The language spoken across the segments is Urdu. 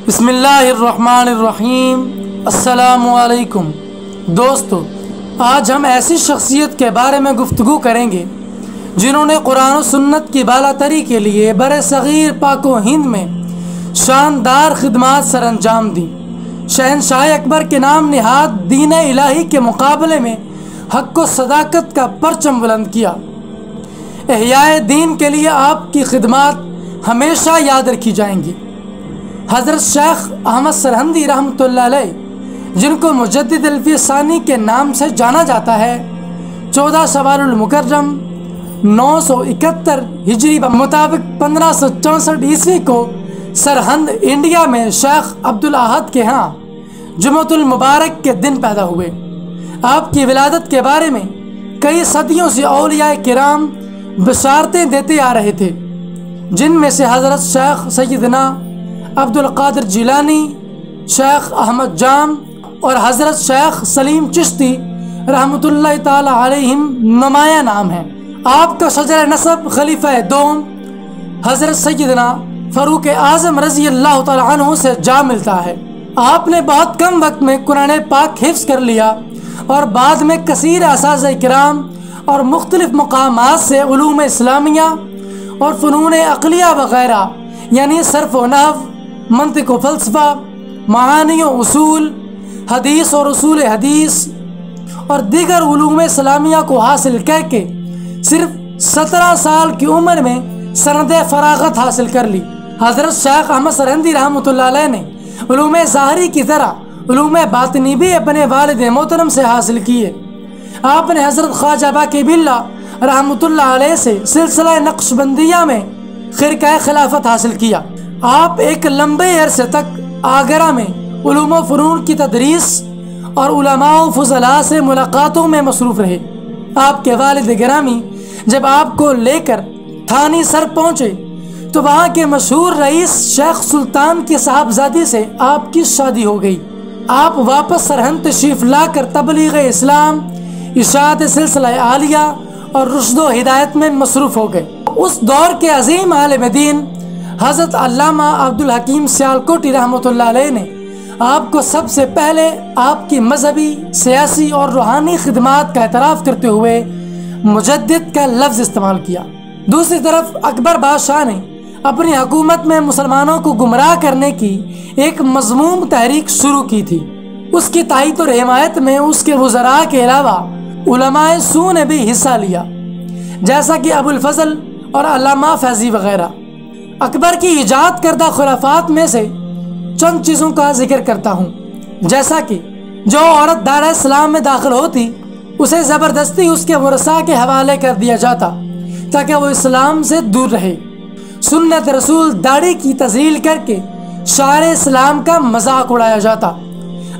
بسم اللہ الرحمن الرحیم۔ السلام علیکم دوستو، آج ہم ایسی شخصیت کے بارے میں گفتگو کریں گے جنہوں نے قرآن و سنت کی بالاتری کے لیے بر صغیر پاک و ہند میں شاندار خدمات سر انجام دیں۔ شہنشاہ اکبر کے نام نہاد دین الہی کے مقابلے میں حق و صداقت کا پرچم بلند کیا۔ احیاء دین کے لیے آپ کی خدمات ہمیشہ یاد رکھی جائیں گی۔ حضرت شیخ احمد سرہندی رحمۃ اللہ علیہ، جن کو مجدد الفی ثانی کے نام سے جانا جاتا ہے، 14 شوال المکرم 971 ہجری مطابق 1564 عیسوی کو سرہند انڈیا میں شیخ عبدالاحد کے ہاں جمعۃ المبارک کے دن پیدا ہوئے۔ آپ کی ولادت کے بارے میں کئی صدیوں سے اولیاء کرام بشارتیں دیتے آ رہے تھے، جن میں سے حضرت شیخ سیدنا عبدالقادر جیلانی، شیخ احمد جام اور حضرت شیخ سلیم چشتی رحمۃ اللہ تعالی علیہم نمایاں نام ہیں۔ آپ کا شجر نسب خلیفہ دوم حضرت سیدنا فاروق اعظم رضی اللہ تعالی عنہ سے جا ملتا ہے۔ آپ نے بہت کم وقت میں قرآن پاک حفظ کر لیا اور بعد میں کثیر اساتذہ کرام اور مختلف مقامات سے علوم اسلامیہ اور فنون عقلیہ وغیرہ یعنی صرف و نحو، منطق و فلسفہ، معانی و اصول، حدیث اور اصول حدیث اور دیگر علوم اسلامیہ کو حاصل کر کے صرف 17 سال کی عمر میں سند فراغت حاصل کر لی۔ حضرت شیخ احمد سرہندی رحمۃ اللہ علیہ نے علوم ظاہری کی طرح علوم باطنی بھی اپنے والد محترم سے حاصل کیے۔ آپ نے حضرت خواجہ باقی باللہ رحمۃ اللہ علیہ سے سلسلہ نقش بندیہ میں خرقہ خلافت حاصل کیا۔ آپ ایک لمبے عرصے تک آگرہ میں علوم و فنون کی تدریس اور علماء و فضلاء سے ملاقاتوں میں مصروف رہے۔ آپ کے والد گرامی جب آپ کو لے کر تھانی سر پہنچے تو وہاں کے مشہور رئیس شیخ سلطان کی صاحبزادی سے آپ کی شادی ہو گئی۔ آپ واپس سرہند تشریف لا کر تبلیغ اسلام، اشاعت سلسلہ عالیہ اور رشد و ہدایت میں مصروف ہو گئے۔ اس دور کے عظیم عالم دین حضرت علامہ عبدالحکیم سیالکوٹی رحمۃ اللہ علیہ نے آپ کو سب سے پہلے آپ کی مذہبی، سیاسی اور روحانی خدمات کا اعتراف کرتے ہوئے مجدد کا لفظ استعمال کیا۔ دوسری طرف اکبر بادشاہ نے اپنی حکومت میں مسلمانوں کو گمراہ کرنے کی ایک مذموم تحریک شروع کی تھی۔ اس کی تائید اور حمایت میں اس کے وزراء کے علاوہ علماء سو نے بھی حصہ لیا، جیسا کہ ابو الفضل اور علامہ فیضی وغیرہ۔ اکبر کی ایجاد کردہ خرافات میں سے چند چیزوں کا ذکر کرتا ہوں، جیسا کہ جو عورت دار اسلام میں داخل ہوتی اسے زبردستی اس کے ورثاء کے حوالے کر دیا جاتا تاکہ وہ اسلام سے دور رہے۔ سنت رسول داڑھی کی تذلیل کر کے شاعر اسلام کا مذاق اڑایا جاتا۔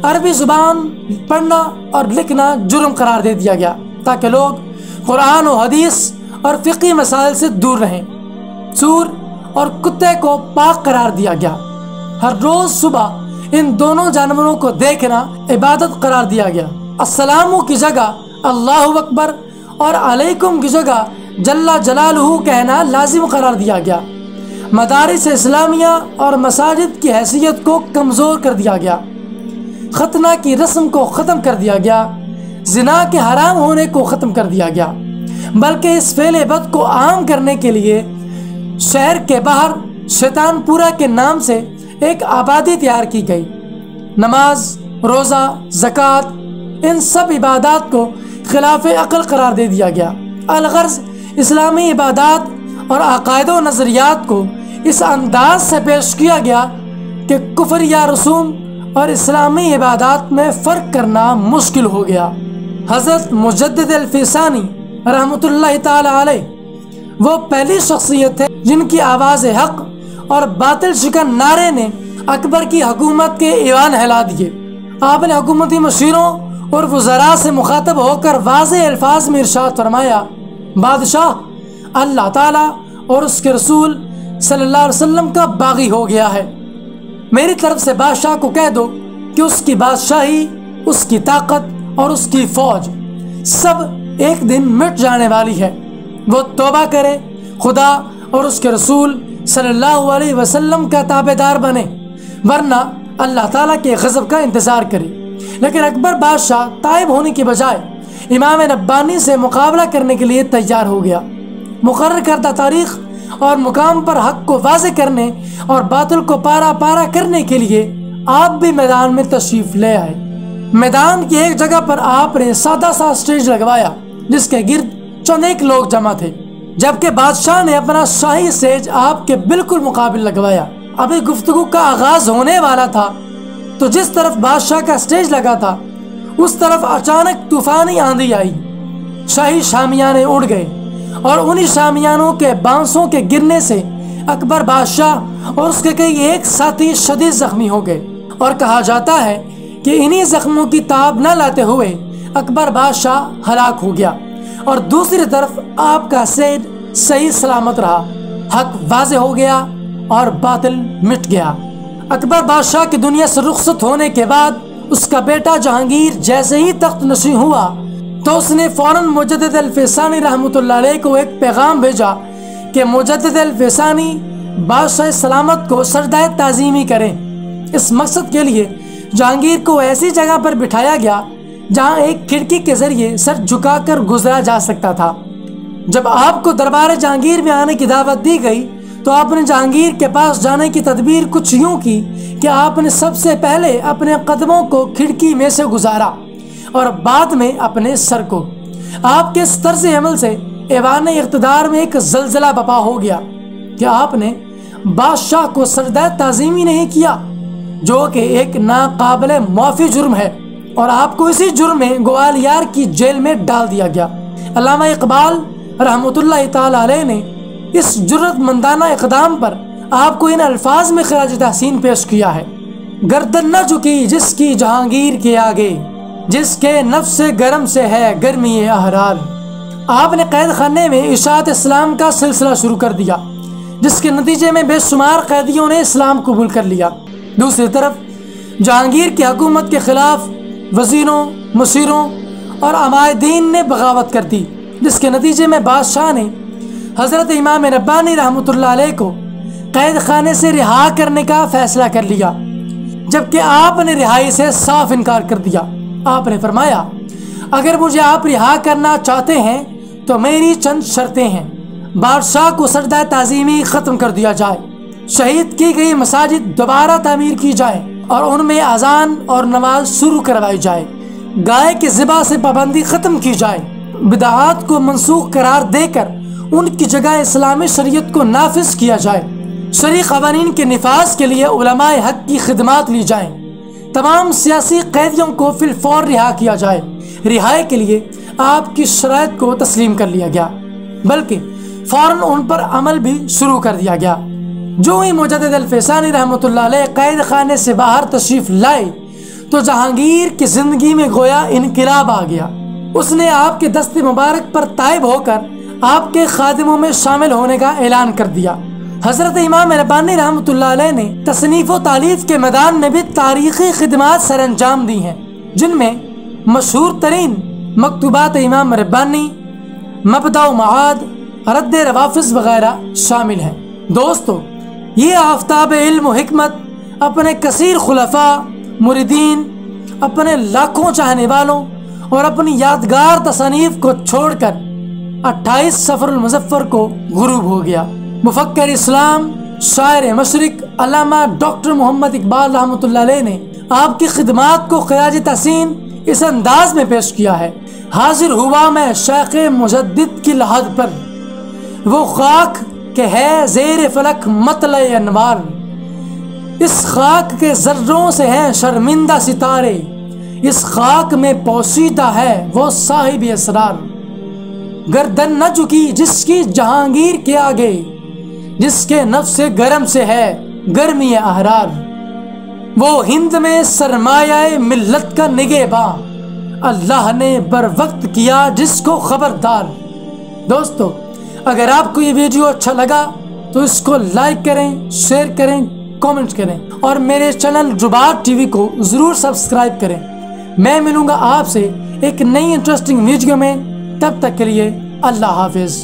عربی زبان پڑھنا اور لکھنا جرم قرار دے دیا گیا تاکہ لوگ قرآن و حدیث اور فقہی مسائل سے دور رہیں۔ سور اور کتے کو پاک قرار دیا گیا۔ ہر روز صبح ان دونوں جانوروں کو دیکھنا عبادت قرار دیا گیا۔ السلام کی جگہ اللہ اکبر اور علیکم کی جگہ جل جلالہ کہنا لازم قرار دیا گیا۔ مدارس اسلامیہ اور مساجد کی حیثیت کو کمزور کر دیا گیا۔ ختنہ کی رسم کو ختم کر دیا گیا۔ زنا کے حرام ہونے کو ختم کر دیا گیا، بلکہ اس فعل بد کو عام کرنے کے لیے شہر کے باہر شیطان پورہ کے نام سے ایک آبادی تیار کی گئی۔ نماز، روزہ، زکوٰۃ، ان سب عبادات کو خلاف عقل قرار دے دیا گیا۔ الغرض اسلامی عبادات اور عقائد و نظریات کو اس انداز سے پیش کیا گیا کہ کفر یا رسوم اور اسلامی عبادات میں فرق کرنا مشکل ہو گیا۔ حضرت مجدد الفی ثانی رحمۃ اللہ تعالی علیہ وہ پہلی شخصیت تھے جن کی آواز حق اور باطل شکن نعرے نے اکبر کی حکومت کے ایوان ہلا دیے۔ آپ نے حکومتی مشیروں اور وزراء سے مخاطب ہو کر واضح الفاظ میں ارشاد فرمایا، بادشاہ اللہ تعالیٰ اور اس کے رسول صلی اللہ علیہ وسلم کا باغی ہو گیا ہے۔ میری طرف سے بادشاہ کو کہہ دو کہ اس کی بادشاہی، اس کی طاقت اور اس کی فوج سب ایک دن مٹ جانے والی ہے۔ وہ توبہ کرے، خدا اور اس کے رسول صلی اللہ علیہ وسلم کا تابع دار بنے، ورنہ اللہ تعالیٰ کے غضب کا انتظار کرے۔ لیکن اکبر بادشاہ تائب ہونے کے بجائے امام ربانی سے مقابلہ کرنے کے لیے تیار ہو گیا۔ مقرر کردہ تاریخ اور مقام پر حق کو واضح کرنے اور باطل کو پارا پارا کرنے کے لیے آپ بھی میدان میں تشریف لے آئے۔ میدان کی ایک جگہ پر آپ نے سادہ سا سٹیج لگوایا جس کے گرد چند ایک لوگ جمع تھے، جبکہ بادشاہ نے اپنا شاہی سٹیج آپ کے بالکل مقابل لگوایا۔ ابھی گفتگو کا آغاز ہونے والا تھا تو جس طرف بادشاہ کا سٹیج لگا تھا اس طرف اچانک طوفانی آندھی آئی، شاہی شامیانے اڑ گئے اور انہی شامیانوں کے بانسوں کے گرنے سے اکبر بادشاہ اور اس کے کئی ایک ساتھی شدید زخمی ہو گئے، اور کہا جاتا ہے کہ انہی زخموں کی تاب نہ لاتے ہوئے اکبر بادشاہ ہلاک ہو گیا، اور دوسری طرف آپ کا سیڈ صحیح سلامت رہا، حق واضح ہو گیا اور باطل مٹ گیا۔ اکبر بادشاہ کی دنیا سے رخصت ہونے کے بعد اس کا بیٹا جہانگیر جیسے ہی تخت نشین ہوا تو اس نے فوراً مجدد الفسانی رحمۃ اللہ علیہ کو ایک پیغام بھیجا کہ مجدد الفسانی بادشاہ سلامت کو سجدہ تعظیمی کریں۔ اس مقصد کے لیے جہانگیر کو ایسی جگہ پر بٹھایا گیا جہاں ایک کھڑکی کے ذریعے سر جھکا کر گزرا جا سکتا تھا۔ جب آپ کو دربار جہانگیر میں آنے کی دعوت دی گئی تو آپ نے جہانگیر کے پاس جانے کی تدبیر کچھ یوں کی کہ آپ نے سب سے پہلے اپنے قدموں کو کھڑکی میں سے گزارا اور بعد میں اپنے سر کو۔ آپ کے اس طرز عمل سے ایوان اقتدار میں ایک زلزلہ برپا ہو گیا کہ آپ نے بادشاہ کو سجدہ تعظیمی نہیں کیا، جو کہ ایک ناقابل معافی جرم ہے، اور آپ کو اسی جرم میں گوالیار کی جیل میں ڈال دیا گیا۔ علامہ اقبال رحمۃ اللہ تعالی علیہ نے اس جرأت مندانہ اقدام پر آپ کو ان الفاظ میں خراج تحسین پیش کیا ہے: گردن نہ جھکی جس کی جہانگیر کے آگے، جس کے نفس گرم سے ہے گرمی احرار۔ آپ نے قید خانے میں اشاعت اسلام کا سلسلہ شروع کر دیا، جس کے نتیجے میں بے شمار قیدیوں نے اسلام قبول کر لیا۔ دوسری طرف جہانگیر کی حکومت کے خلاف وزیروں، مشیروں اور عمائدین نے بغاوت کر دی، جس کے نتیجے میں بادشاہ نے حضرت امام ربانی رحمۃ اللہ علیہ کو قید خانے سے رہا کرنے کا فیصلہ کر لیا، جبکہ آپ نے رہائی سے صاف انکار کر دیا۔ آپ نے فرمایا: اگر مجھے آپ رہا کرنا چاہتے ہیں تو میری چند شرطیں ہیں۔ بادشاہ کو سجدہ تعظیمی ختم کر دیا جائے، شہید کی گئی مساجد دوبارہ تعمیر کی جائے اور ان میں اذان اور نماز شروع کروائی جائے، گائے کے ذبح سے پابندی ختم کی جائے، بدعات کو منسوخ قرار دے کر ان کی جگہ اسلامی شریعت کو نافذ کیا جائے، شرعی قوانین کے نفاذ کے لیے علماء حق کی خدمات لی جائیں، تمام سیاسی قیدیوں کو فی الفور رہا کیا جائے۔ رہائی کے لیے آپ کی شرائط کو تسلیم کر لیا گیا، بلکہ فوراً ان پر عمل بھی شروع کر دیا گیا۔ جو ہی مجدد الفسانی رحمۃ اللہ علیہ قید خانے سے باہر تشریف لائے تو جہانگیر کی زندگی میں گویا انقلاب آ گیا۔ اس نے آپ کے دست مبارک پر تائب ہو کر آپ کے خادموں میں شامل ہونے کا اعلان کر دیا۔ حضرت امام ربانی رحمۃ اللہ علیہ نے تصنیف و تالیف کے میدان میں بھی تاریخی خدمات سر انجام دی ہیں، جن میں مشہور ترین مکتوبات امام ربانی، مبدأ و معاد، رد روافظ وغیرہ شامل ہیں۔ دوستو، یہ آفتاب علم و حکمت اپنے کثیر خلفاء، مریدین، اپنے لاکھوں چاہنے والوں اور اپنی یادگار تصانیف کو چھوڑ کر 28 صفر المظفر کو غروب ہو گیا۔ مفکر اسلام، شاعر مشرق علامہ ڈاکٹر محمد اقبال رحمۃ اللہ علیہ نے آپ کی خدمات کو خراج تحسین اس انداز میں پیش کیا ہے: حاضر ہوا میں شیخ مجدد کی لحد پر، وہ خاک کہ ہے زیر فلک مطلع انوار، اس خاک کے ذروں سے ہیں شرمندہ ستارے، اس خاک میں پوشیدہ ہے وہ صاحب اسرار۔ گردن نہ جھکی جس کی جہانگیر کے آگے، جس کے نفس گرم سے ہے گرمی احرار، وہ ہند میں سرمایہ ملت کا نگہباں، اللہ نے بر وقت کیا جس کو خبردار۔ دوستو، اگر آپ کو یہ ویڈیو اچھا لگا تو اس کو لائک کریں، شیئر کریں، کامنٹ کریں اور میرے چینل جبات ٹی وی کو ضرور سبسکرائب کریں۔ میں ملوں گا آپ سے ایک نئی انٹرسٹنگ ویڈیو میں، تب تک کے لیے اللہ حافظ۔